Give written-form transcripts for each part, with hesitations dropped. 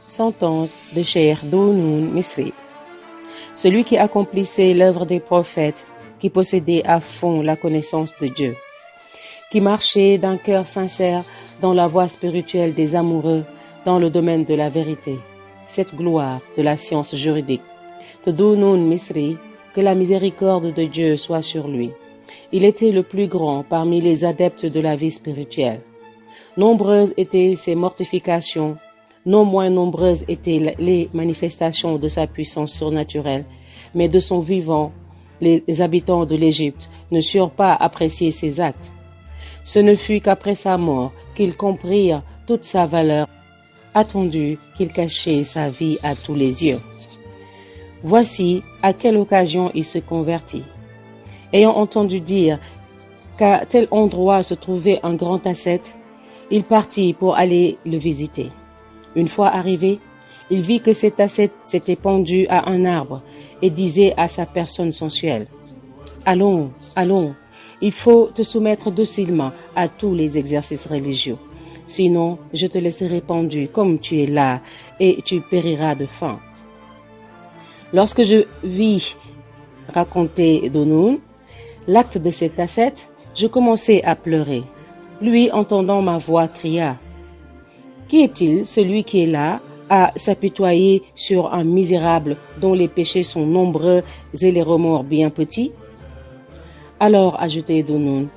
Sentence de Cheikh Dounoun Misri. Celui qui accomplissait l'œuvre des prophètes, qui possédait à fond la connaissance de Dieu, qui marchait d'un cœur sincère dans la voie spirituelle des amoureux dans le domaine de la vérité. Cette gloire de la science juridique. Dounoun Misri, que la miséricorde de Dieu soit sur lui. Il était le plus grand parmi les adeptes de la vie spirituelle. Nombreuses étaient ses mortifications, non moins nombreuses étaient les manifestations de sa puissance surnaturelle, mais de son vivant, les habitants de l'Égypte ne surent pas apprécier ses actes. Ce ne fut qu'après sa mort qu'ils comprirent toute sa valeur, attendu qu'il cachait sa vie à tous les yeux. Voici à quelle occasion il se convertit. Ayant entendu dire qu'à tel endroit se trouvait un grand ascète, il partit pour aller le visiter. Une fois arrivé, il vit que cet ascète s'était pendu à un arbre et disait à sa personne sensuelle: « Allons, allons, il faut te soumettre docilement à tous les exercices religieux. Sinon, je te laisserai pendu comme tu es là et tu périras de faim. » Lorsque je vis raconter Dounoun l'acte de cet ascète, je commençai à pleurer. Lui, entendant ma voix, cria: « Qui est-il, celui qui est là, à s'apitoyer sur un misérable dont les péchés sont nombreux et les remords bien petits ?» Alors, ajoutait Dounoun,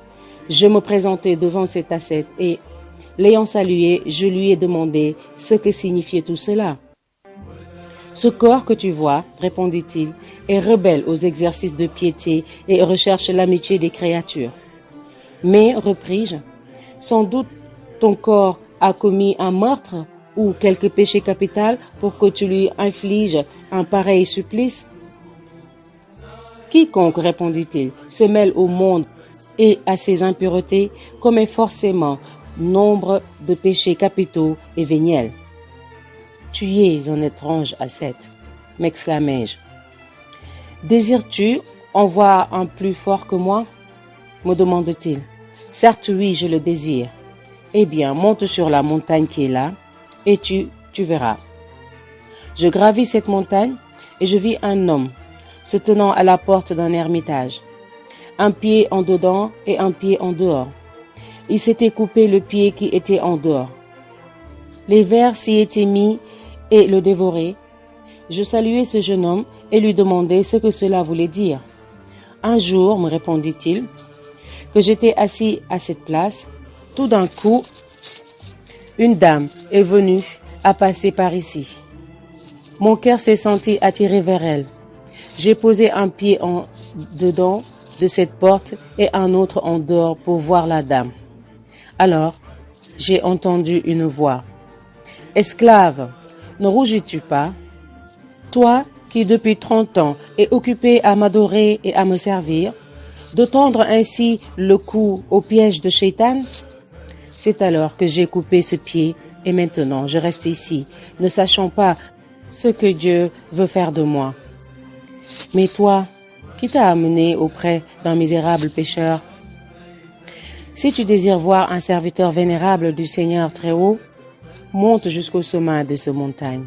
je me présentai devant cet ascète et, l'ayant salué, je lui ai demandé ce que signifiait tout cela. « Ce corps que tu vois, répondit-il, est rebelle aux exercices de piété et recherche l'amitié des créatures. Mais, repris-je, sans doute ton corps a commis un meurtre ou quelque péché capital pour que tu lui infliges un pareil supplice. Quiconque, répondit-il, se mêle au monde et à ses impuretés commet forcément nombre de péchés capitaux et véniels. Tu es un étrange ascète, m'exclamai-je. Désires-tu en voir un plus fort que moi? Me demande-t-il. Certes, oui, je le désire. Eh bien, monte sur la montagne qui est là, et tu verras. Je gravis cette montagne, et je vis un homme se tenant à la porte d'un ermitage, un pied en dedans et un pied en dehors. Il s'était coupé le pied qui était en dehors. Les vers s'y étaient mis et le dévoraient. Je saluai ce jeune homme et lui demandai ce que cela voulait dire. Un jour, me répondit-il, que j'étais assis à cette place, tout d'un coup, une dame est venue à passer par ici. Mon cœur s'est senti attiré vers elle. J'ai posé un pied en dedans de cette porte et un autre en dehors pour voir la dame. Alors, j'ai entendu une voix. « Esclave, ne rougis-tu pas? Toi qui depuis 30 ans es occupé à m'adorer et à me servir, de tendre ainsi le cou au piège de Shaitan? C'est alors que j'ai coupé ce pied et maintenant je reste ici, ne sachant pas ce que Dieu veut faire de moi. Mais toi, qui t'a amené auprès d'un misérable pécheur? Si tu désires voir un serviteur vénérable du Seigneur très haut, monte jusqu'au sommet de cette montagne. »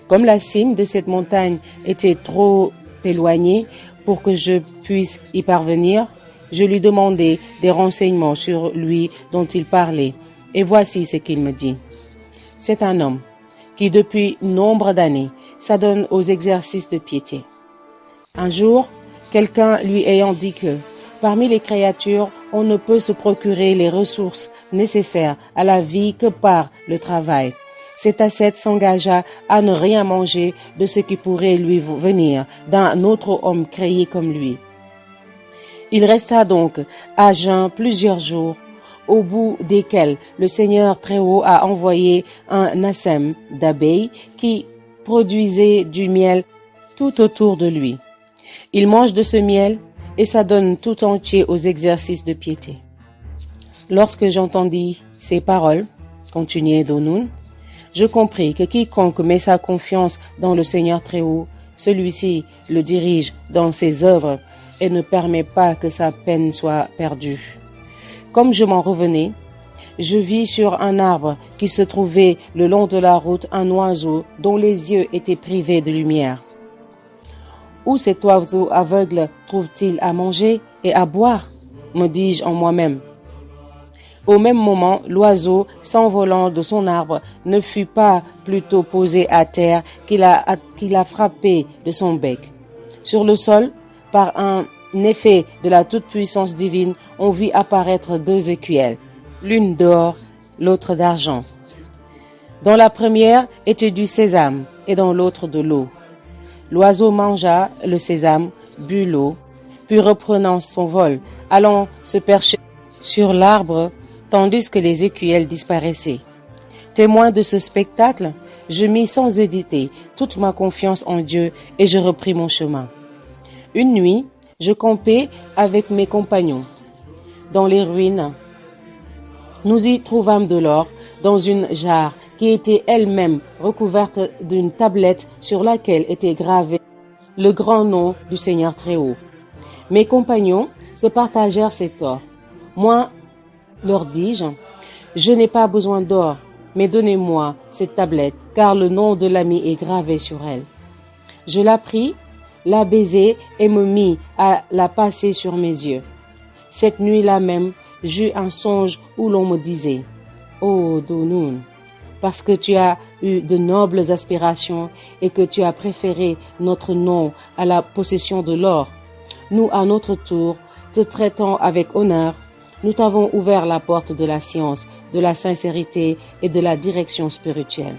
Comme la cime de cette montagne était trop éloignée pour que je puisse y parvenir, je lui demandai des renseignements sur lui dont il parlait, et voici ce qu'il me dit. C'est un homme qui, depuis nombre d'années, s'adonne aux exercices de piété. Un jour, quelqu'un lui ayant dit que, parmi les créatures, on ne peut se procurer les ressources nécessaires à la vie que par le travail, cet ascète s'engagea à ne rien manger de ce qui pourrait lui venir d'un autre homme créé comme lui. Il resta donc à jeun plusieurs jours, au bout desquels le Seigneur Très-Haut a envoyé un nassem d'abeilles qui produisait du miel tout autour de lui. Il mange de ce miel et s'adonne tout entier aux exercices de piété. Lorsque j'entendis ces paroles, continuait Dounoun, je compris que quiconque met sa confiance dans le Seigneur Très-Haut, celui-ci le dirige dans ses œuvres et ne permet pas que sa peine soit perdue. Comme je m'en revenais, Je vis sur un arbre qui se trouvait le long de la route un oiseau dont les yeux étaient privés de lumière. Où cet oiseau aveugle trouve-t-il à manger et à boire? Me dis-je en moi-même. Au même moment, l'oiseau, s'envolant de son arbre, ne fut pas plutôt posé à terre qu'il a frappé de son bec. Sur le sol, par un effet de la toute-puissance divine, on vit apparaître deux écuelles, l'une d'or, l'autre d'argent. Dans la première était du sésame et dans l'autre de l'eau. L'oiseau mangea le sésame, but l'eau, puis reprenant son vol, allant se percher sur l'arbre, tandis que les écuelles disparaissaient. Témoin de ce spectacle, je mis sans hésiter toute ma confiance en Dieu et je repris mon chemin. Une nuit, je campais avec mes compagnons dans les ruines. Nous y trouvâmes de l'or dans une jarre qui était elle-même recouverte d'une tablette sur laquelle était gravé le grand nom du Seigneur Très-Haut. Mes compagnons se partagèrent cet or. Moi, leur dis-je, je n'ai pas besoin d'or, mais donnez-moi cette tablette, car le nom de l'ami est gravé sur elle. Je la pris, la baisai et me mis à la passer sur mes yeux. Cette nuit-là même, j'eus un songe où l'on me disait « Oh Dunoon, parce que tu as eu de nobles aspirations et que tu as préféré notre nom à la possession de l'or, nous, à notre tour, te traitons avec honneur. Nous t'avons ouvert la porte de la science, de la sincérité et de la direction spirituelle. »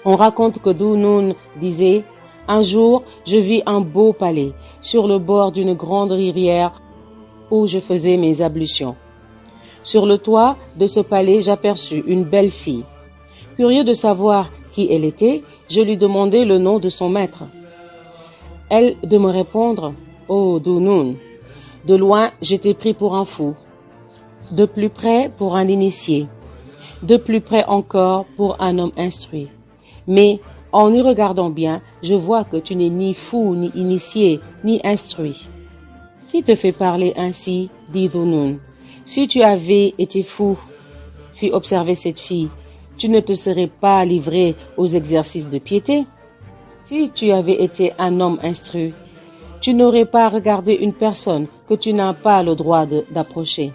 On raconte que Dunoon disait « Un jour, je vis un beau palais sur le bord d'une grande rivière où je faisais mes ablutions. Sur le toit de ce palais, j'aperçus une belle fille. Curieux de savoir qui elle était, je lui demandai le nom de son maître. Elle de me répondre « Oh Dunoon ». De loin, j'étais pris pour un fou. De plus près, pour un initié. De plus près encore, pour un homme instruit. Mais, en y regardant bien, je vois que tu n'es ni fou, ni initié, ni instruit. Qui te fait parler ainsi, dit Dunoon. Si tu avais été fou, fit observer cette fille, tu ne te serais pas livré aux exercices de piété. Si tu avais été un homme instruit, tu n'aurais pas regardé une personne que tu n'as pas le droit d'approcher.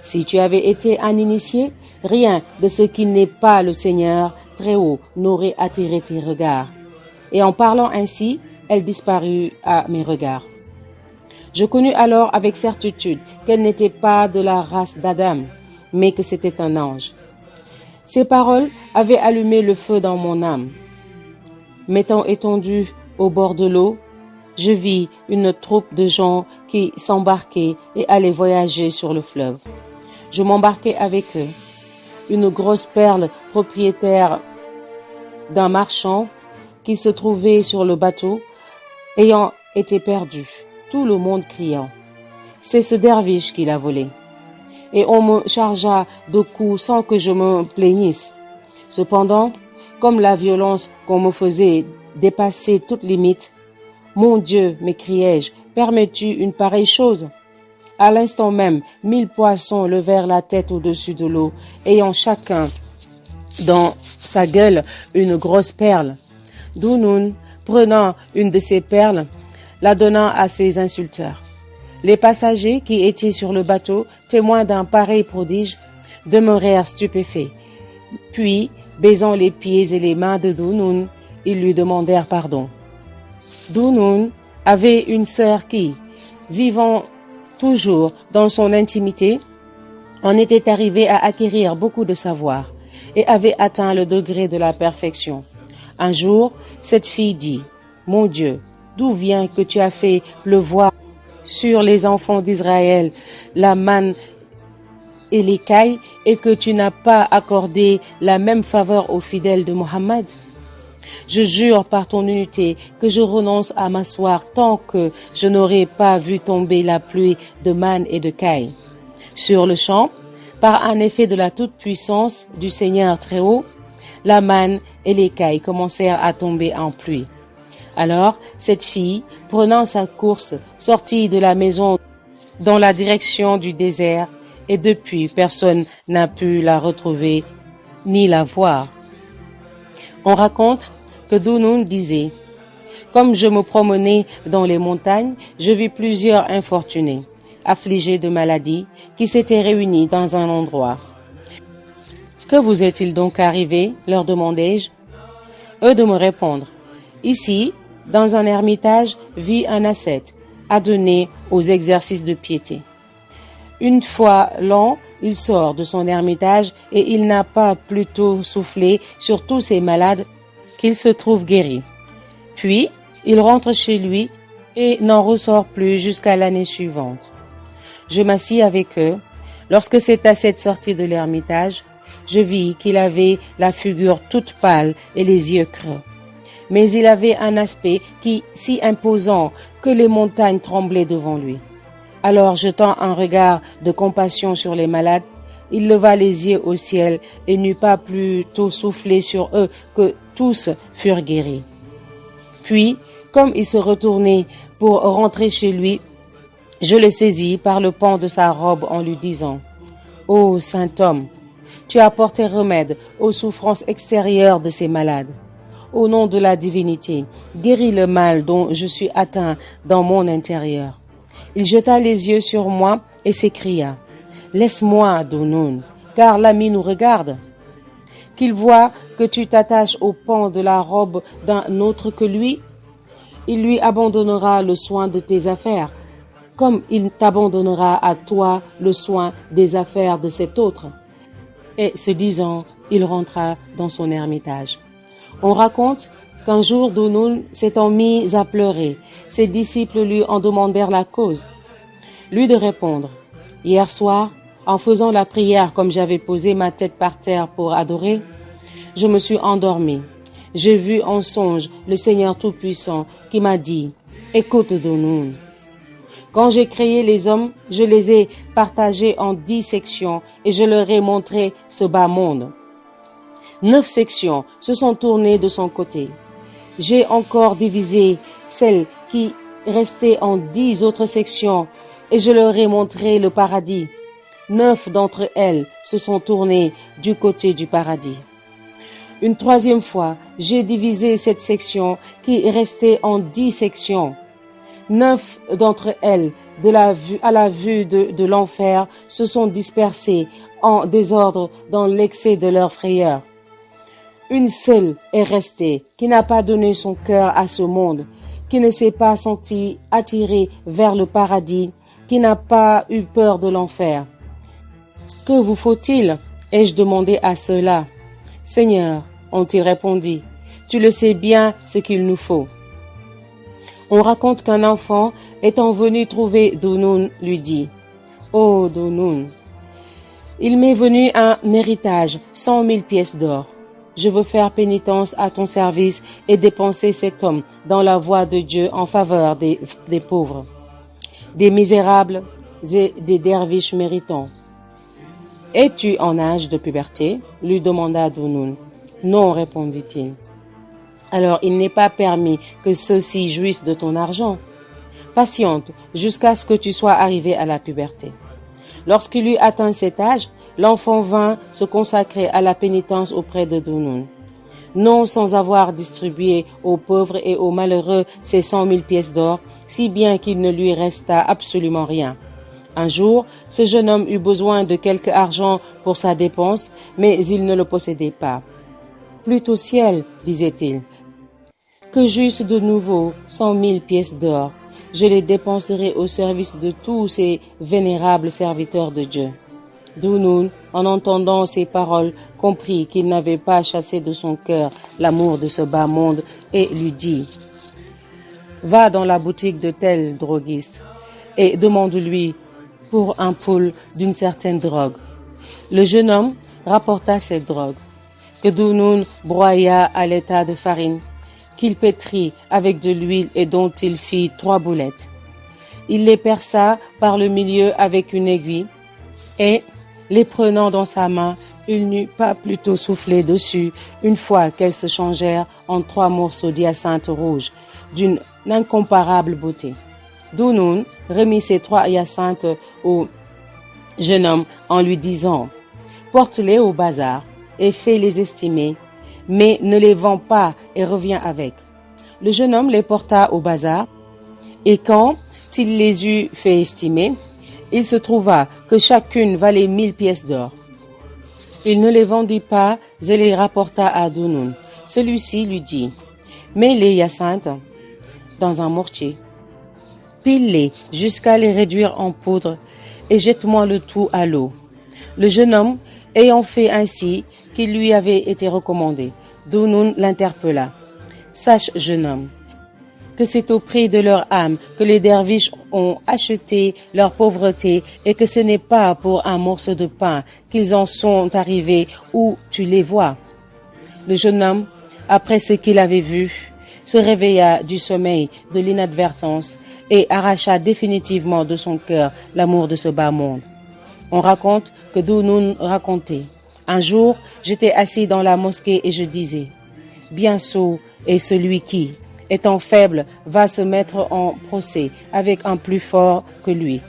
Si tu avais été un initié, rien de ce qui n'est pas le Seigneur Très-Haut n'aurait attiré tes regards. Et en parlant ainsi, elle disparut à mes regards. Je connus alors avec certitude qu'elle n'était pas de la race d'Adam, mais que c'était un ange. Ces paroles avaient allumé le feu dans mon âme. M'étant étendu au bord de l'eau, je vis une troupe de gens qui s'embarquaient et allaient voyager sur le fleuve. Je m'embarquai avec eux. Une grosse perle propriétaire d'un marchand qui se trouvait sur le bateau, ayant été perdue, tout le monde criant « C'est ce derviche qui l'a volé !» Et on me chargea de coups sans que je me plaignisse. Cependant, comme la violence qu'on me faisait dépassait toute limite, « Mon Dieu, m'écriai-je, permets-tu une pareille chose ?» À l'instant même, 1000 poissons levèrent la tête au-dessus de l'eau, ayant chacun dans sa gueule une grosse perle. Dunoon, prenant une de ces perles, la donna à ses insulteurs. Les passagers qui étaient sur le bateau, témoins d'un pareil prodige, demeurèrent stupéfaits. Puis, baisant les pieds et les mains de Dunoon, ils lui demandèrent pardon. Dunoon avait une sœur qui, vivant toujours dans son intimité, en était arrivée à acquérir beaucoup de savoir et avait atteint le degré de la perfection. Un jour, cette fille dit « Mon Dieu, d'où vient que tu as fait pleuvoir sur les enfants d'Israël la manne et l'écaille et que tu n'as pas accordé la même faveur aux fidèles de Mohammed ? Je jure par ton unité que je renonce à m'asseoir tant que je n'aurai pas vu tomber la pluie de manne et de caille. » Sur le champ, par un effet de la toute-puissance du Seigneur Très-Haut, la manne et l'écaille commencèrent à tomber en pluie. Alors, cette fille, prenant sa course, sortit de la maison dans la direction du désert et depuis personne n'a pu la retrouver ni la voir. On raconte que Dunoon disait: comme je me promenais dans les montagnes, je vis plusieurs infortunés, affligés de maladies, qui s'étaient réunis dans un endroit. Que vous est-il donc arrivé? Leur demandai-je. Eux de me répondre: ici, dans un ermitage, vit un ascète, adonné aux exercices de piété. Une fois l'an, il sort de son ermitage et il n'a pas plutôt soufflé sur tous ses malades qu'il se trouve guéri. Puis, il rentre chez lui et n'en ressort plus jusqu'à l'année suivante. Je m'assis avec eux. Lorsque cet ascète sortit de l'ermitage, je vis qu'il avait la figure toute pâle et les yeux creux. Mais il avait un aspect si imposant que les montagnes tremblaient devant lui. Alors, jetant un regard de compassion sur les malades, il leva les yeux au ciel et n'eut pas plus tôt soufflé sur eux que tous furent guéris. Puis, comme il se retournait pour rentrer chez lui, je le saisis par le pan de sa robe en lui disant: ô saint homme, tu as porté remède aux souffrances extérieures de ces malades. Au nom de la divinité, guéris le mal dont je suis atteint dans mon intérieur. Il jeta les yeux sur moi et s'écria: laisse-moi, Dunoon, car l'ami nous regarde. Qu'il voit que tu t'attaches au pan de la robe d'un autre que lui, il lui abandonnera le soin de tes affaires, comme il t'abandonnera à toi le soin des affaires de cet autre. Et ce disant, il rentra dans son ermitage. On raconte qu'un jour Dunoon s'étant mis à pleurer, ses disciples lui en demandèrent la cause. Lui de répondre: hier soir, en faisant la prière comme j'avais posé ma tête par terre pour adorer, je me suis endormi. J'ai vu en songe le Seigneur Tout-Puissant qui m'a dit: écoute Dunoon. Quand j'ai créé les hommes, je les ai partagés en 10 sections et je leur ai montré ce bas monde. 9 sections se sont tournées de son côté. J'ai encore divisé celles qui restaient en 10 autres sections et je leur ai montré le paradis. 9 d'entre elles se sont tournées du côté du paradis. Une 3e fois, j'ai divisé cette section qui restait en 10 sections. 9 d'entre elles, à la vue de l'enfer, se sont dispersées en désordre dans l'excès de leur frayeur. Une seule est restée, qui n'a pas donné son cœur à ce monde, qui ne s'est pas senti attirée vers le paradis, qui n'a pas eu peur de l'enfer. Que vous faut-il? Ai-je demandé à ceux-là. Seigneur, ont-ils répondu, tu le sais bien ce qu'il nous faut. On raconte qu'un enfant, étant venu trouver Dunoon, lui dit: ô Dunoon, il m'est venu un héritage, 100 000 pièces d'or. Je veux faire pénitence à ton service et dépenser cet homme dans la voie de Dieu en faveur des pauvres, des misérables et des derviches méritants. Es-tu en âge de puberté? Lui demanda Dunoon. Non, répondit-il. Alors il n'est pas permis que ceux-ci jouissent de ton argent. Patiente jusqu'à ce que tu sois arrivé à la puberté. Lorsqu'il eut atteint cet âge, l'enfant vint se consacrer à la pénitence auprès de Dunoon, non sans avoir distribué aux pauvres et aux malheureux ces 100 000 pièces d'or, si bien qu'il ne lui resta absolument rien. Un jour, ce jeune homme eut besoin de quelque argent pour sa dépense, mais il ne le possédait pas. Plût au ciel, disait-il, que j'eusse de nouveau 100 000 pièces d'or, je les dépenserai au service de tous ces vénérables serviteurs de Dieu. Dunoon, en entendant ces paroles, comprit qu'il n'avait pas chassé de son cœur l'amour de ce bas monde et lui dit: va dans la boutique de tel droguiste et demande-lui pour un poule d'une certaine drogue. Le jeune homme rapporta cette drogue, que Dunoon broya à l'état de farine, qu'il pétrit avec de l'huile et dont il fit 3 boulettes. Il les perça par le milieu avec une aiguille et, les prenant dans sa main, il n'eut pas plutôt soufflé dessus une fois qu'elles se changèrent en 3 morceaux d'hyacinthe rouge d'une incomparable beauté. Dunoon remit ces 3 hyacinthes au jeune homme en lui disant « Porte-les au bazar et fais-les estimer, mais ne les vends pas et reviens avec. » Le jeune homme les porta au bazar et quand il les eut fait estimer, il se trouva que chacune valait 1000 pièces d'or. Il ne les vendit pas et les rapporta à Dunoun. Celui-ci lui dit « Mets les hyacinthes dans un mortier, pile-les jusqu'à les réduire en poudre et jette-moi le tout à l'eau. » Le jeune homme, ayant fait ainsi qu'il lui avait été recommandé, Dunoun l'interpella. « Sache, jeune homme, que c'est au prix de leur âme que les derviches ont acheté leur pauvreté et que ce n'est pas pour un morceau de pain qu'ils en sont arrivés où tu les vois. » Le jeune homme, après ce qu'il avait vu, se réveilla du sommeil de l'inadvertance et arracha définitivement de son cœur l'amour de ce bas monde. On raconte que Dunoun racontait. Un jour, j'étais assis dans la mosquée et je disais, « Bien sot est celui qui, étant faible, va se mettre en procès avec un plus fort que lui. »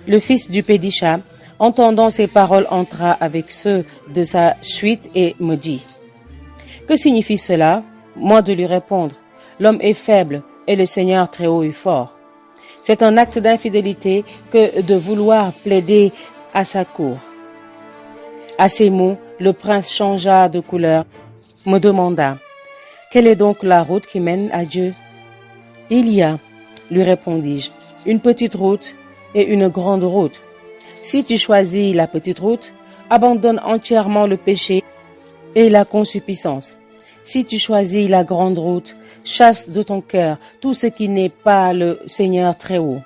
Le fils du pédicha, entendant ces paroles, entra avec ceux de sa suite et me dit, « Que signifie cela ?» Moi de lui répondre, « L'homme est faible et le Seigneur très haut et fort. » C'est un acte d'infidélité que de vouloir plaider à sa cour. À ces mots, le prince changea de couleur, me demanda, « Quelle est donc la route qui mène à Dieu ?» « Il y a, lui répondis-je, une petite route et une grande route. Si tu choisis la petite route, abandonne entièrement le péché et la concupiscence. Si tu choisis la grande route, chasse de ton cœur tout ce qui n'est pas le Seigneur très haut. »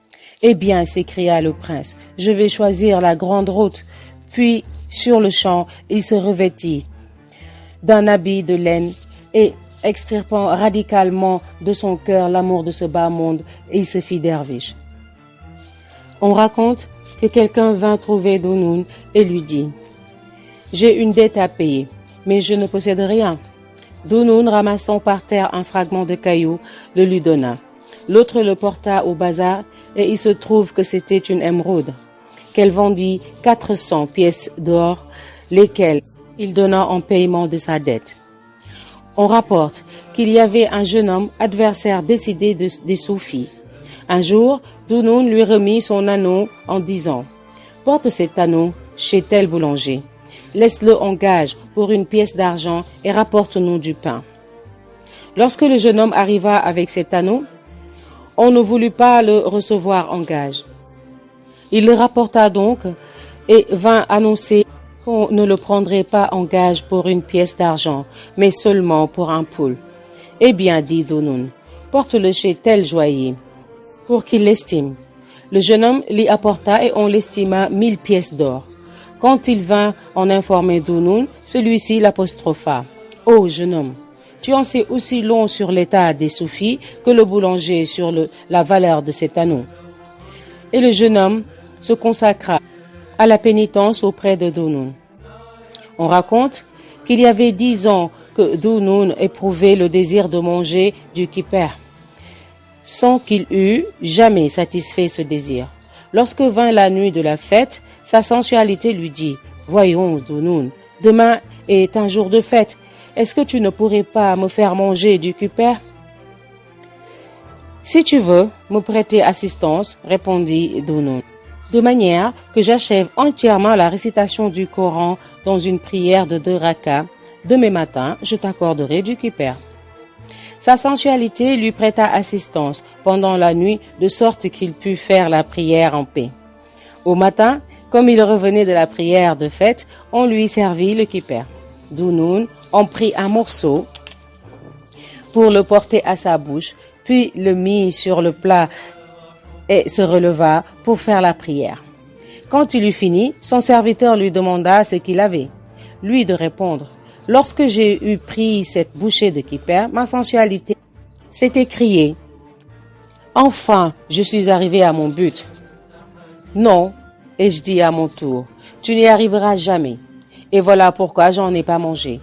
« Eh bien, s'écria le prince, je vais choisir la grande route. » Puis, sur le champ, il se revêtit d'un habit de laine et, extirpant radicalement de son cœur l'amour de ce bas monde, il se fit derviche. On raconte que quelqu'un vint trouver Dunoun et lui dit « J'ai une dette à payer, mais je ne possède rien. » Dunoun, ramassant par terre un fragment de caillou, le lui donna. L'autre le porta au bazar et il se trouve que c'était une émeraude, qu'elle vendit 400 pièces d'or, lesquelles il donna en paiement de sa dette. On rapporte qu'il y avait un jeune homme adversaire décidé des soufis. Un jour, Dunoun lui remit son anneau en disant « Porte cet anneau chez tel boulanger. Laisse-le en gage pour une pièce d'argent et rapporte-nous du pain. » Lorsque le jeune homme arriva avec cet anneau, on ne voulut pas le recevoir en gage. Il le rapporta donc et vint annoncer qu'on ne le prendrait pas en gage pour une pièce d'argent, mais seulement pour un poule. « Eh bien, dit Dunoun, porte-le chez tel joaillier, pour qu'il l'estime. » Le jeune homme l'y apporta et on l'estima 1000 pièces d'or. Quand il vint en informer Dunoun, celui-ci l'apostropha. « Ô jeune homme, tu en sais aussi long sur l'état des soufis que le boulanger sur la valeur de cet anneau. » Et le jeune homme se consacra à la pénitence auprès de Dunoun. On raconte qu'il y avait 10 ans que Dunoun éprouvait le désir de manger du kipper, sans qu'il eût jamais satisfait ce désir. Lorsque vint la nuit de la fête, sa sensualité lui dit « Voyons, Dunoun, demain est un jour de fête. Est-ce que tu ne pourrais pas me faire manger du kipper ?»« Si tu veux me prêter assistance, répondit Dunoun, de manière que j'achève entièrement la récitation du Coran dans une prière de 2 rakas, demain matin, je t'accorderai du kipper. » Sa sensualité lui prêta assistance pendant la nuit, de sorte qu'il put faire la prière en paix. Au matin, comme il revenait de la prière de fête, on lui servit le kipper. Dunoun en prit un morceau pour le porter à sa bouche, puis le mit sur le plat et se releva pour faire la prière. Quand il eut fini, son serviteur lui demanda ce qu'il avait. Lui de répondre « Lorsque j'ai eu pris cette bouchée de kipper, ma sensualité s'est écriée. Enfin, je suis arrivé à mon but. » « Non, ai-je dit à mon tour, tu n'y arriveras jamais. Et voilà pourquoi j'en ai pas mangé. »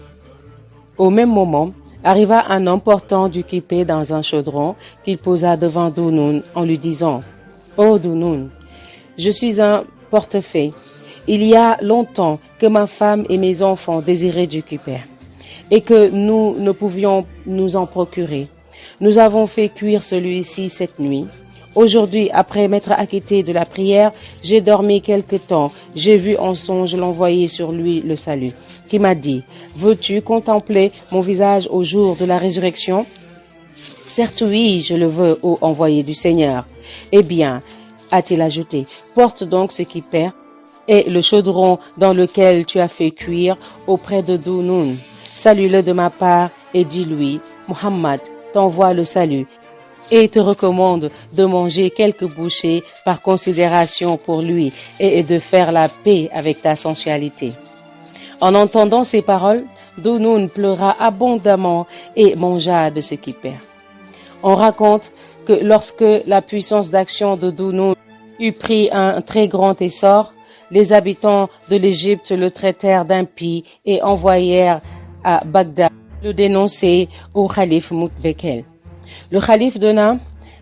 Au même moment, arriva un homme portant du kipper dans un chaudron qu'il posa devant Dunoun en lui disant « Oh Dunoun, je suis un portefaix. Il y a longtemps que ma femme et mes enfants désiraient du Kuper et que nous ne pouvions nous en procurer. Nous avons fait cuire celui-ci cette nuit. Aujourd'hui, après m'être acquitté de la prière, j'ai dormi quelque temps. J'ai vu en songe l'envoyé sur lui le salut, qui m'a dit, « Veux-tu contempler mon visage au jour de la résurrection ?» Certes oui, je le veux, ô envoyé du Seigneur. Eh bien, a-t-il ajouté, porte donc ce qui perd et le chaudron dans lequel tu as fait cuire auprès de Dunoun. Salue-le de ma part et dis-lui, Muhammad t'envoie le salut et te recommande de manger quelques bouchées par considération pour lui et de faire la paix avec ta sensualité. En entendant ces paroles, Dunoun pleura abondamment et mangea de ce qui perd. On raconte que lorsque la puissance d'action de Dunoun eut pris un très grand essor, les habitants de l'Égypte le traitèrent d'impie et envoyèrent à Bagdad le dénoncer au calife Moutbekel. Le calife donna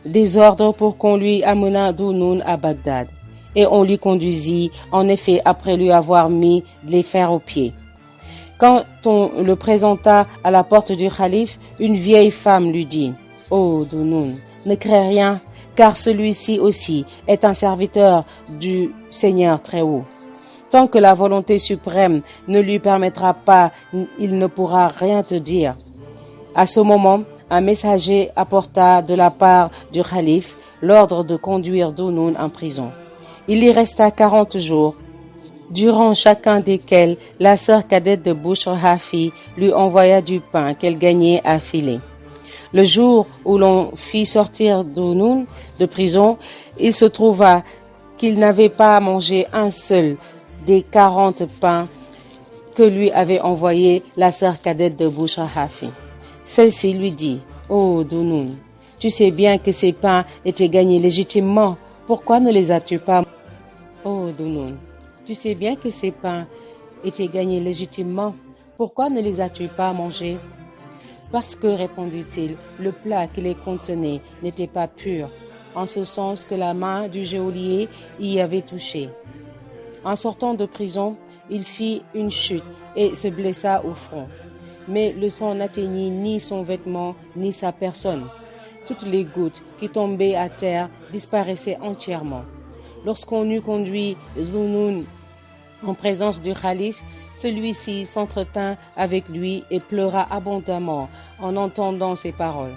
des ordres pour qu'on lui amenât Dunoun à Bagdad et on l'y conduisit en effet après lui avoir mis les fers aux pieds. Quand on le présenta à la porte du calife, une vieille femme lui dit « Oh Dunoun, ne crains rien, car celui-ci aussi est un serviteur du Seigneur très haut. Tant que la volonté suprême ne lui permettra pas, il ne pourra rien te dire. » À ce moment, un messager apporta de la part du calife l'ordre de conduire Dunoun en prison. Il y resta 40 jours, durant chacun desquels la sœur cadette de Bouchra Hafi lui envoya du pain qu'elle gagnait à filer. Le jour où l'on fit sortir Dunoun de prison, il se trouva qu'il n'avait pas mangé un seul des 40 pains que lui avait envoyé la sœur cadette de Bouchra Hafi. Celle-ci lui dit, « Oh Dunoun, tu sais bien que ces pains étaient gagnés légitimement. Pourquoi ne les as-tu pas? Oh Dunoun, tu sais bien que ces pains étaient gagnés légitimement. Pourquoi ne les as-tu pas mangés? » Parce que, répondit-il, le plat qui les contenait n'était pas pur, en ce sens que la main du geôlier y avait touché. En sortant de prison, il fit une chute et se blessa au front. Mais le sang n'atteignit ni son vêtement ni sa personne. Toutes les gouttes qui tombaient à terre disparaissaient entièrement. Lorsqu'on eut conduit Dunoun en présence du calife, celui-ci s'entretint avec lui et pleura abondamment en entendant ces paroles.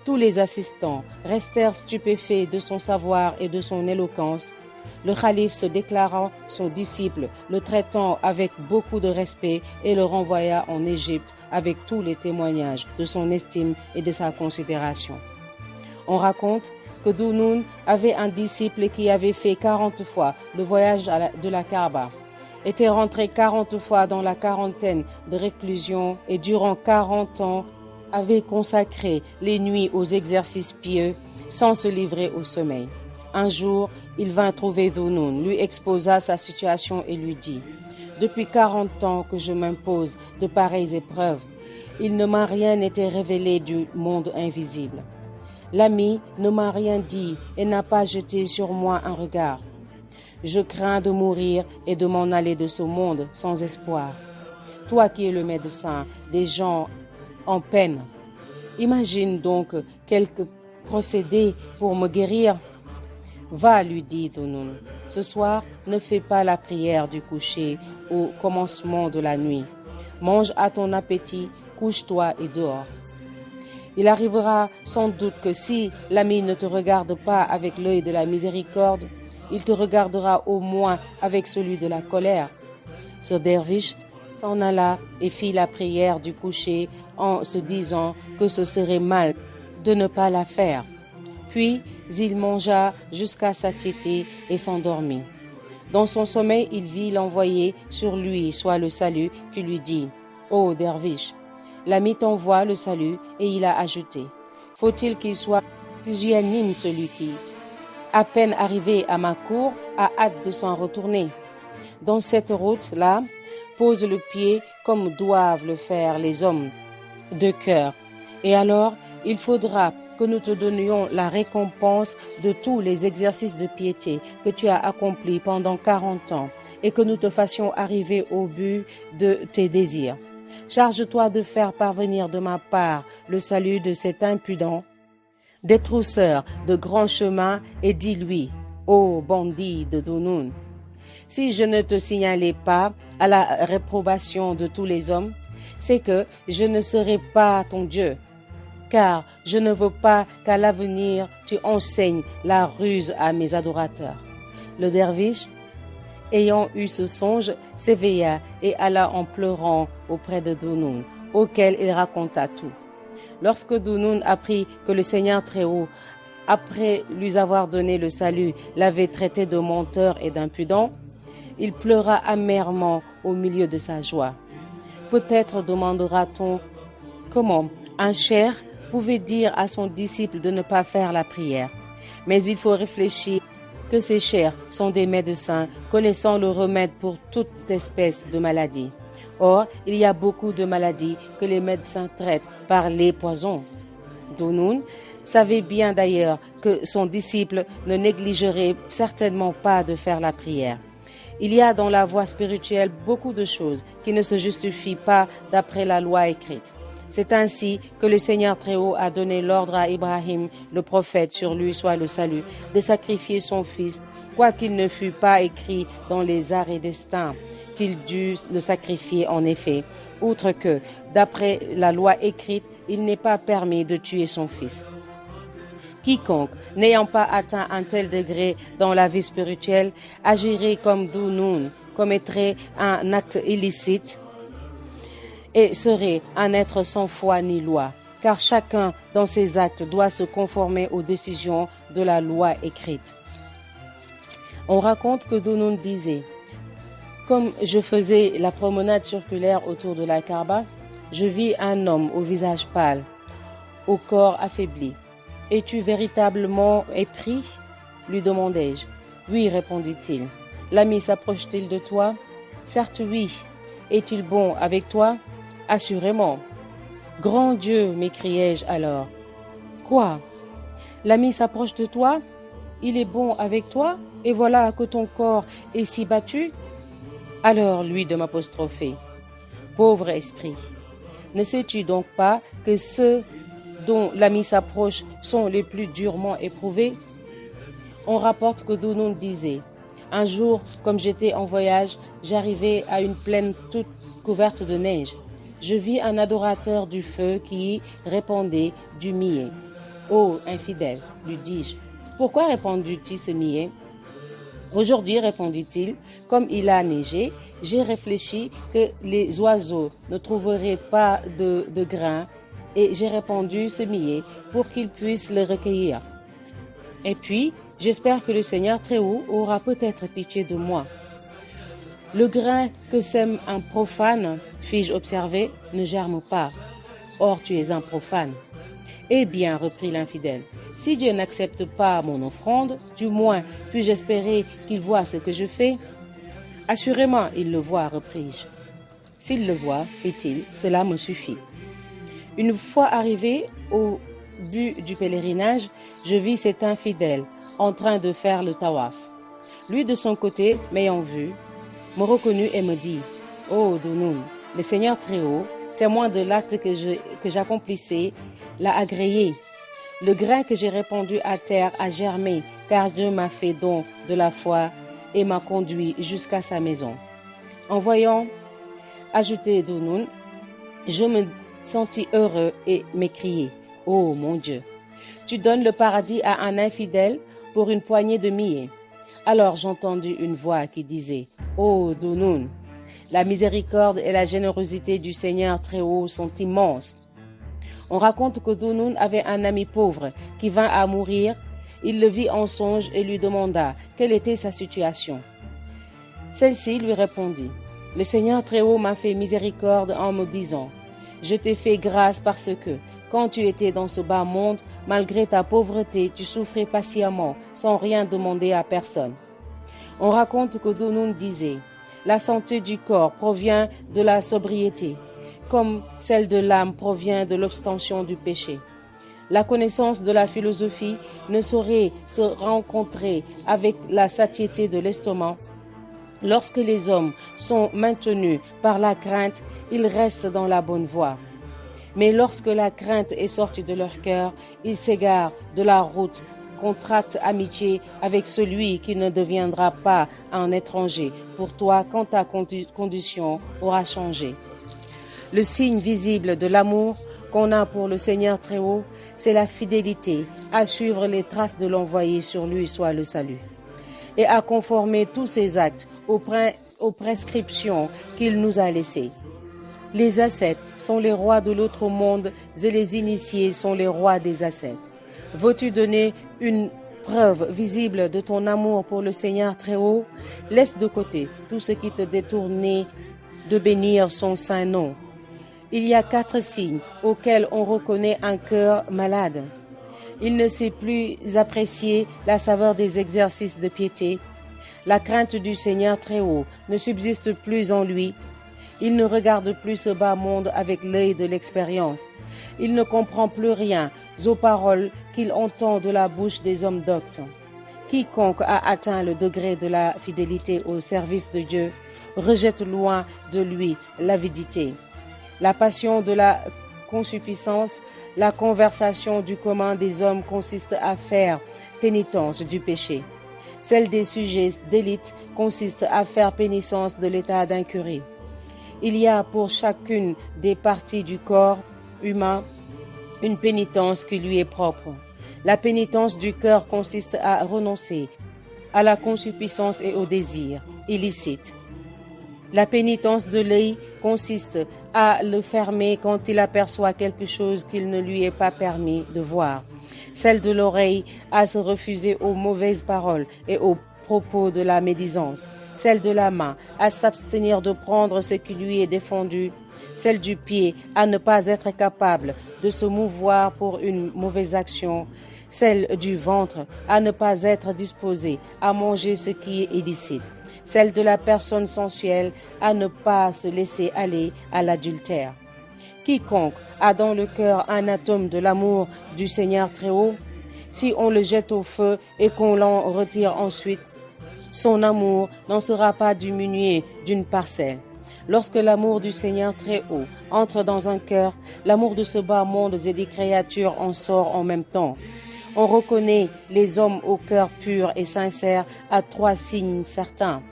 Tous les assistants restèrent stupéfaits de son savoir et de son éloquence. Le calife se déclarant son disciple, le traitant avec beaucoup de respect et le renvoya en Égypte avec tous les témoignages de son estime et de sa considération. On raconte que Dunoun avait un disciple qui avait fait 40 fois le voyage de la Kaaba, était rentré 40 fois dans la quarantaine de réclusion et durant 40 ans avait consacré les nuits aux exercices pieux sans se livrer au sommeil. Un jour, il vint trouver Dunoun, lui exposa sa situation et lui dit « Depuis 40 ans que je m'impose de pareilles épreuves, il ne m'a rien été révélé du monde invisible. L'ami ne m'a rien dit et n'a pas jeté sur moi un regard. Je crains de mourir et de m'en aller de ce monde sans espoir. Toi qui es le médecin des gens en peine, imagine donc quelques procédés pour me guérir. » Va, lui dit Dunoun, ce soir ne fais pas la prière du coucher au commencement de la nuit. Mange à ton appétit, couche-toi et dors. Il arrivera sans doute que si l'ami ne te regarde pas avec l'œil de la miséricorde, il te regardera au moins avec celui de la colère. Ce derviche s'en alla et fit la prière du coucher en se disant que ce serait mal de ne pas la faire. Puis il mangea jusqu'à satiété et s'endormit. Dans son sommeil, il vit l'envoyé sur lui, soit le salut, qui lui dit « Ô derviche, l'ami t'envoie le salut » et il a ajouté « Faut-il qu'il soit pusillanime celui qui, à peine arrivé à ma cour, a hâte de s'en retourner. Dans cette route-là, pose le pied comme doivent le faire les hommes de cœur. Et alors, Il faudra que nous te donnions la récompense de tous les exercices de piété que tu as accomplis pendant 40 ans et que nous te fassions arriver au but de tes désirs. Charge-toi de faire parvenir de ma part le salut de cet impudent, des trousseurs de grands chemins, et dis-lui, ô bandit de Dunoon, si je ne te signalais pas à la réprobation de tous les hommes, c'est que je ne serai pas ton Dieu, car je ne veux pas qu'à l'avenir tu enseignes la ruse à mes adorateurs. Le derviche, ayant eu ce songe, s'éveilla et alla en pleurant auprès de Dunoon, auquel il raconta tout. Lorsque Dunoon apprit que le Seigneur Très-Haut, après lui avoir donné le salut, l'avait traité de menteur et d'impudent, il pleura amèrement au milieu de sa joie. Peut-être demandera-t-on comment un cheikh pouvait dire à son disciple de ne pas faire la prière. Mais il faut réfléchir que ces cheikhs sont des médecins connaissant le remède pour toute espèce de maladie. Or, il y a beaucoup de maladies que les médecins traitent par les poisons. Dunoon savait bien d'ailleurs que son disciple ne négligerait certainement pas de faire la prière. Il y a dans la voie spirituelle beaucoup de choses qui ne se justifient pas d'après la loi écrite. C'est ainsi que le Seigneur Très-Haut a donné l'ordre à Ibrahim, le prophète, sur lui soit le salut, de sacrifier son fils, quoiqu'il ne fût pas écrit dans les arrêts destins qu'il dut le sacrifier en effet, outre que, d'après la loi écrite, il n'est pas permis de tuer son fils. Quiconque, n'ayant pas atteint un tel degré dans la vie spirituelle, agirait comme Dunoon, commettrait un acte illicite et serait un être sans foi ni loi, car chacun dans ses actes doit se conformer aux décisions de la loi écrite. On raconte que Dunoon disait « Comme je faisais la promenade circulaire autour de la Kaaba, je vis un homme au visage pâle, au corps affaibli. « Es-tu véritablement épris ?» lui demandai-je. « Oui, répondit-il. »« L'ami s'approche-t-il de toi ?»« Certes, oui. »« Est-il bon avec toi ?»« Assurément. »« Grand Dieu !» m'écriai-je alors. « Quoi ? L'ami s'approche de toi ? Il est bon avec toi ? Et voilà que ton corps est si battu ?» Alors lui de m'apostropher. « Pauvre esprit, ne sais-tu donc pas que ceux dont l'ami s'approche sont les plus durement éprouvés? » On rapporte que Dunoon disait « Un jour, comme j'étais en voyage, j'arrivai à une plaine toute couverte de neige. Je vis un adorateur du feu qui y répandait du millet. « Ô infidèle, lui dis-je, pourquoi répandu-tu ce millet ?»« Aujourd'hui, répondit-il, comme il a neigé, j'ai réfléchi que les oiseaux ne trouveraient pas de grains et j'ai répandu ce millet pour qu'ils puissent le recueillir. Et puis, j'espère que le Seigneur Très-Haut aura peut-être pitié de moi. » « Le grain que sème un profane, fis-je observer, ne germe pas. Or, tu es un profane. »« Eh bien, reprit l'infidèle, si Dieu n'accepte pas mon offrande, du moins puis-je espérer qu'il voit ce que je fais ? » ?»« Assurément, il le voit, repris-je. »« S'il le voit, fit-il, cela me suffit. » Une fois arrivé au but du pèlerinage, je vis cet infidèle en train de faire le tawaf. Lui, de son côté, m'ayant vu, me reconnut et me dit « Oh Dunoon, le Seigneur Très-Haut, témoin de l'acte que j'accomplissais, l'a agréé. Le grain que j'ai répandu à terre a germé, car Dieu m'a fait don de la foi et m'a conduit jusqu'à sa maison. » En voyant ajouter Dunoon, je me sentis heureux et m'écriai « Oh mon Dieu, tu donnes le paradis à un infidèle pour une poignée de millets. » Alors j'entendis une voix qui disait « Oh Dunoon, la miséricorde et la générosité du Seigneur Très-Haut sont immenses. » On raconte que Dunoon avait un ami pauvre qui vint à mourir. Il le vit en songe et lui demanda quelle était sa situation. Celle-ci lui répondit « Le Seigneur Très-Haut m'a fait miséricorde en me disant « Je t'ai fait grâce parce que, quand tu étais dans ce bas monde, malgré ta pauvreté, tu souffrais patiemment, sans rien demander à personne. » On raconte que Dunoon disait « La santé du corps provient de la sobriété, comme celle de l'âme provient de l'abstention du péché. La connaissance de la philosophie ne saurait se rencontrer avec la satiété de l'estomac. Lorsque les hommes sont maintenus par la crainte, ils restent dans la bonne voie. Mais lorsque la crainte est sortie de leur cœur, ils s'égarent de la route, contractent amitié avec celui qui ne deviendra pas un étranger pour toi quand ta condition aura changé. Le signe visible de l'amour qu'on a pour le Seigneur très haut, c'est la fidélité à suivre les traces de l'envoyé, sur lui soit le salut, et à conformer tous ses actes aux prescriptions qu'il nous a laissées. Les ascètes sont les rois de l'autre monde et les initiés sont les rois des ascètes. Veux-tu donner une preuve visible de ton amour pour le Seigneur très haut? Laisse de côté tout ce qui te détournait de bénir son saint nom. Il y a 4 signes auxquels on reconnaît un cœur malade. Il ne sait plus apprécier la saveur des exercices de piété. La crainte du Seigneur très haut ne subsiste plus en lui. Il ne regarde plus ce bas monde avec l'œil de l'expérience. Il ne comprend plus rien aux paroles qu'il entend de la bouche des hommes doctes. Quiconque a atteint le degré de la fidélité au service de Dieu rejette loin de lui l'avidité. La passion de la concupiscence, la conversation du commun des hommes consiste à faire pénitence du péché. Celle des sujets d'élite consiste à faire pénitence de l'état d'incurie. Il y a pour chacune des parties du corps humain une pénitence qui lui est propre. La pénitence du cœur consiste à renoncer à la concupiscence et au désir illicite. La pénitence de l'œil consiste à le fermer quand il aperçoit quelque chose qu'il ne lui est pas permis de voir. Celle de l'oreille à se refuser aux mauvaises paroles et aux propos de la médisance. Celle de la main à s'abstenir de prendre ce qui lui est défendu. Celle du pied à ne pas être capable de se mouvoir pour une mauvaise action. Celle du ventre à ne pas être disposé à manger ce qui est illicite. Celle de la personne sensuelle à ne pas se laisser aller à l'adultère. Quiconque a dans le cœur un atome de l'amour du Seigneur très haut, si on le jette au feu et qu'on l'en retire ensuite, son amour n'en sera pas diminué d'une parcelle. Lorsque l'amour du Seigneur très haut entre dans un cœur, l'amour de ce bas monde et des créatures en sort en même temps. On reconnaît les hommes au cœur pur et sincère à 3 signes certains.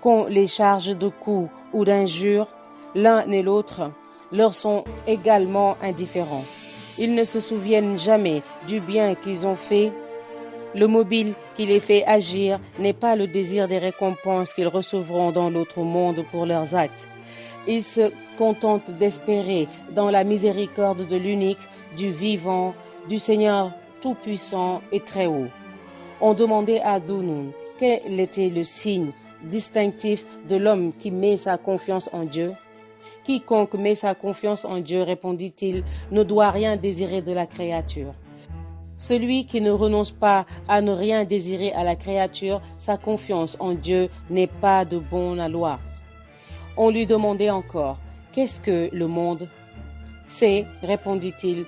Qu'on les charge de coups ou d'injures, l'un et l'autre leur sont également indifférents. Ils ne se souviennent jamais du bien qu'ils ont fait. Le mobile qui les fait agir n'est pas le désir des récompenses qu'ils recevront dans l'autre monde pour leurs actes. Ils se contentent d'espérer dans la miséricorde de l'unique, du vivant, du Seigneur tout-puissant et très haut. On demandait à Dunun quel était le signe distinctif de l'homme qui met sa confiance en Dieu. Quiconque met sa confiance en Dieu, répondit-il, ne doit rien désirer de la créature. Celui qui ne renonce pas à ne rien désirer à la créature, sa confiance en Dieu n'est pas de bonne loi. On lui demandait encore, qu'est-ce que le monde? C'est, répondit-il,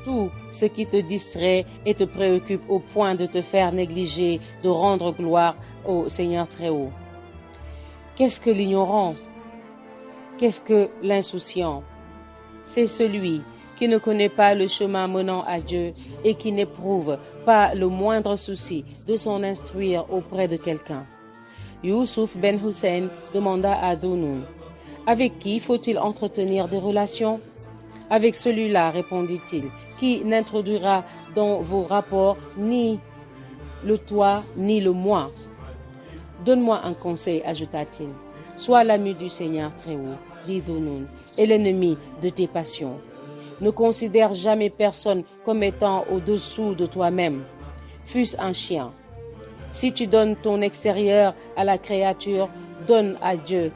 tout ce qui te distrait et te préoccupe au point de te faire négliger de rendre gloire au Seigneur très haut. Qu'est-ce que l'ignorant? Qu'est-ce que l'insouciant? C'est celui qui ne connaît pas le chemin menant à Dieu et qui n'éprouve pas le moindre souci de s'en instruire auprès de quelqu'un. Youssouf Ben Hussein demanda à Dunun, « Avec qui faut-il entretenir des relations ?» « Avec celui-là, répondit-il, qui n'introduira dans vos rapports ni le toi ni le moi. » « Donne-moi un conseil, ajouta-t-il. Sois l'ami du Seigneur très haut, dit Dunun, et l'ennemi de tes passions. Ne considère jamais personne comme étant au-dessous de toi-même, fût-ce un chien. Si tu donnes ton extérieur à la créature, donne à Dieu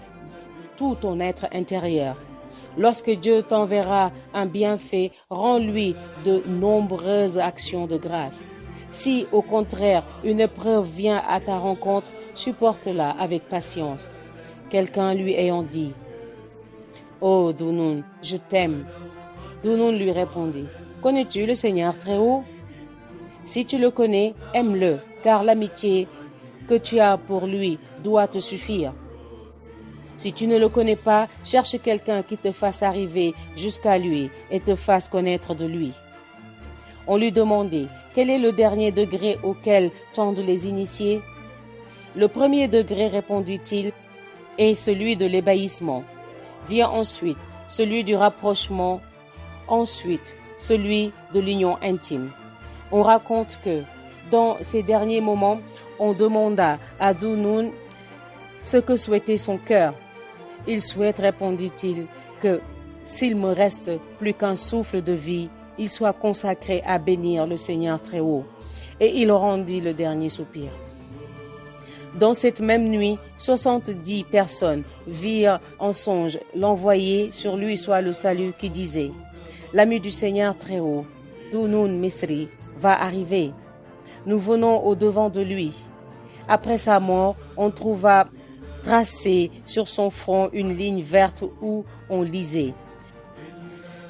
tout ton être intérieur. Lorsque Dieu t'enverra un bienfait, rends-lui de nombreuses actions de grâce. Si, au contraire, une épreuve vient à ta rencontre, supporte-la avec patience. Quelqu'un lui ayant dit, « Oh, Dunun, je t'aime. » Dunun lui répondit, « Connais-tu le Seigneur très haut? Si tu le connais, aime-le, car l'amitié que tu as pour lui doit te suffire. Si tu ne le connais pas, cherche quelqu'un qui te fasse arriver jusqu'à lui et te fasse connaître de lui. On lui demandait, quel est le dernier degré auquel tendent les initiés? Le premier degré, répondit-il, est celui de l'ébahissement. Vient ensuite celui du rapprochement, ensuite celui de l'union intime. On raconte que, dans ces derniers moments, on demanda à Dhu Nun ce que souhaitait son cœur. Il souhaite, répondit-il, que s'il me reste plus qu'un souffle de vie, il soit consacré à bénir le Seigneur très haut. Et il rendit le dernier soupir. Dans cette même nuit, 70 personnes virent en songe l'envoyé, sur lui soit le salut, qui disait: l'ami du Seigneur très haut, Dhu Nun Mithri, va arriver. Nous venons au devant de lui. Après sa mort, on trouva tracée sur son front une ligne verte où on lisait: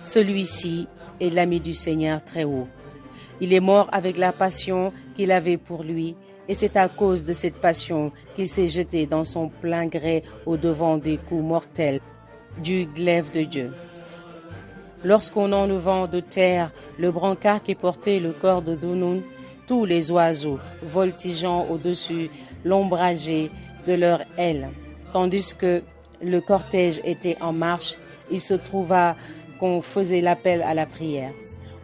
celui-ci est l'ami du Seigneur très haut. Il est mort avec la passion qu'il avait pour lui, et c'est à cause de cette passion qu'il s'est jeté dans son plein gré au devant des coups mortels du glaive de Dieu. Lorsqu'on enlevant de terre le brancard qui portait le corps de Dhu Nun, tous les oiseaux voltigeant au-dessus l'ombrageaient de leurs ailes. Tandis que le cortège était en marche, il se trouva qu'on faisait l'appel à la prière.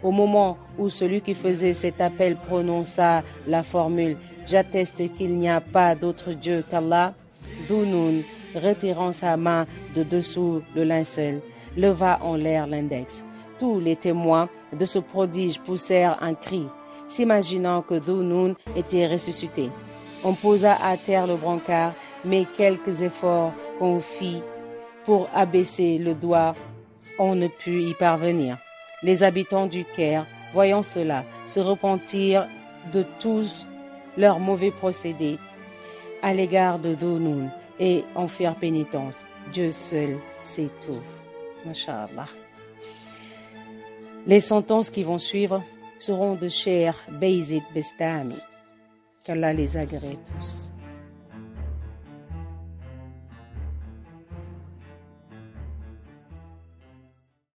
Au moment où celui qui faisait cet appel prononça la formule « J'atteste qu'il n'y a pas d'autre Dieu qu'Allah », Dhu Nun, retirant sa main de dessous le linceul, leva en l'air l'index. Tous les témoins de ce prodige poussèrent un cri, s'imaginant que Dhu Nun était ressuscité. On posa à terre le brancard, mais quelques efforts qu'on fit pour abaisser le doigt, on ne put y parvenir. Les habitants du Caire, voyant cela, se repentirent de tous leurs mauvais procédés à l'égard de Dhu Nun et en firent pénitence. Dieu seul sait tout. Masha'Allah. Les sentences qui vont suivre seront de Cheikh Bayezid Bestami. Qu'Allah les agrée tous.